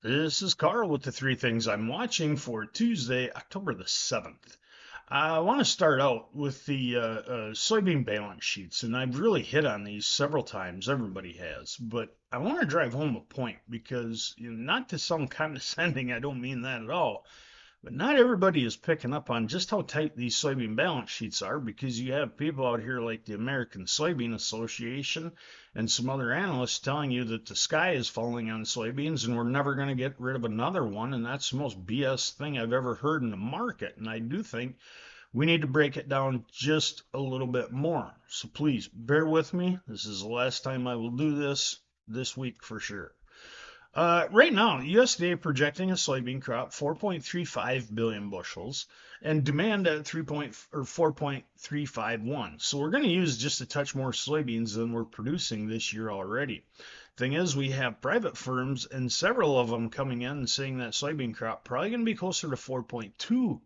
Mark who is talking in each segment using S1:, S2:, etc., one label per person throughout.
S1: This is Carl with the three things I'm watching for Tuesday, October the 7th. I want to start out with the soybean balance sheets, and I've really hit on these several times. Everybody has, but I want to drive home a point because, not to sound condescending, I don't mean that at all. But not everybody is picking up on just how tight these soybean balance sheets are because you have people out here like the American Soybean Association and some other analysts telling you that the sky is falling on soybeans and we're never going to get rid of another one. And that's the most BS thing I've ever heard in the market. And I do think we need to break it down just a little bit more. So please bear with me. This is the last time I will do this week for sure. Right now, USDA projecting a soybean crop 4.35 billion bushels and demand at 4.351. So we're going to use just a touch more soybeans than we're producing this year already. Thing is, we have private firms and several of them coming in and saying that soybean crop probably going to be closer to 4.2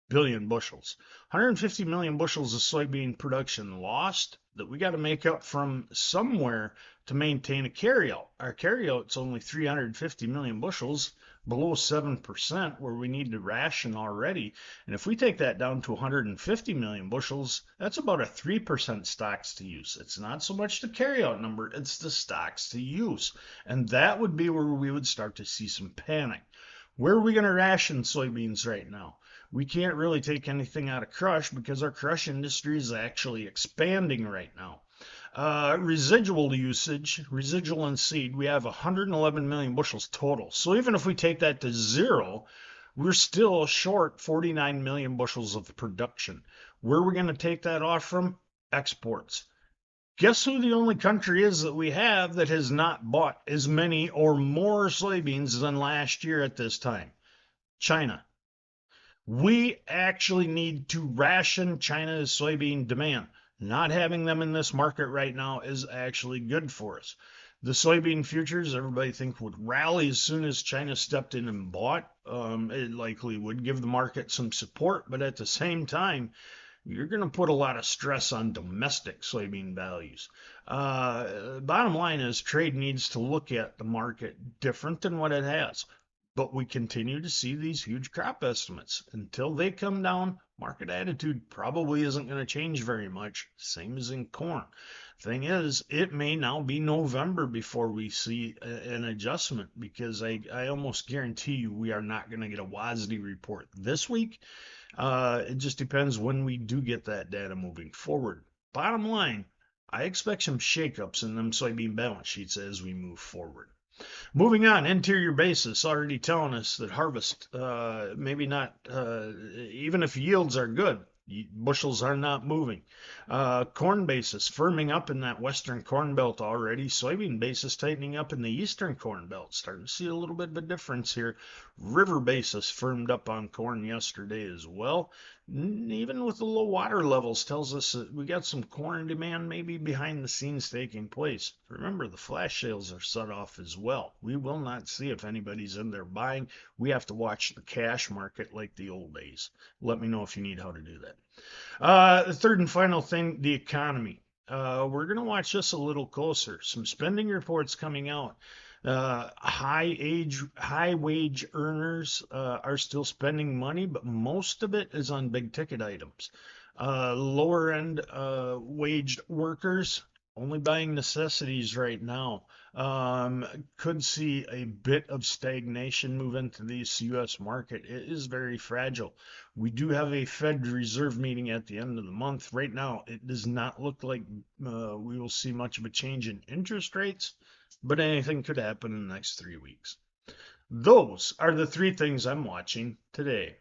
S1: billion bushels. 150 million bushels of soybean production lost that we got to make up from somewhere to maintain a carryout. Our carryout's only 350 million bushels, below 7%, where we need to ration already. And if we take that down to 150 million bushels, that's about a 3% stocks to use. It's not so much the carryout number, it's the stocks to use. And that would be where we would start to see some panic. Where are we going to ration soybeans right now? We can't really take anything out of crush because our crush industry is actually expanding right now. Residual usage, residual and seed, we have 111 million bushels total. So even if we take that to zero, we're still short 49 million bushels of production. Where are we going to take that off from? Exports. Guess who the only country is that we have that has not bought as many or more soybeans than last year at this time? China. We actually need to ration China's soybean demand. Not having them in this market right now is actually good for us. The soybean futures, everybody think would rally as soon as China stepped in and bought. It likely would give the market some support, but at the same time, you're going to put a lot of stress on domestic soybean values. Bottom line is trade needs to look at the market different than what it has. But we continue to see these huge crop estimates. Until they come down, market attitude probably isn't going to change very much. Same as in corn. Thing is, it may now be November before we see an adjustment because I almost guarantee you we are not going to get a WASDE report this week. It just depends when we do get that data moving forward. Bottom line, I expect some shakeups in them soybean balance sheets as we move forward. Moving on, interior basis already telling us that harvest, maybe not, even if yields are good, bushels are not moving. Corn basis firming up in that western corn belt already. Soybean basis tightening up in the eastern corn belt. Starting to see a little bit of a difference here. River basis firmed up on corn yesterday as well. Even with the low water levels tells us that we got some corn demand maybe behind the scenes taking place. Remember, the flash sales are set off as well. We will not see if anybody's in there buying. We have to watch the cash market like the old days. Let me know if you need how to do that. The third and final thing, the economy. We're going to watch this a little closer. Some spending reports coming out. High wage earners are still spending money, but most of it is on big ticket items. Lower end waged workers only buying necessities right now. Could see a bit of stagnation move into this U.S. market. It is very fragile. We do have a Fed Reserve meeting at the end of the month. Right now, it does not look like we will see much of a change in interest rates, but anything could happen in the next 3 weeks. Those are the three things I'm watching today.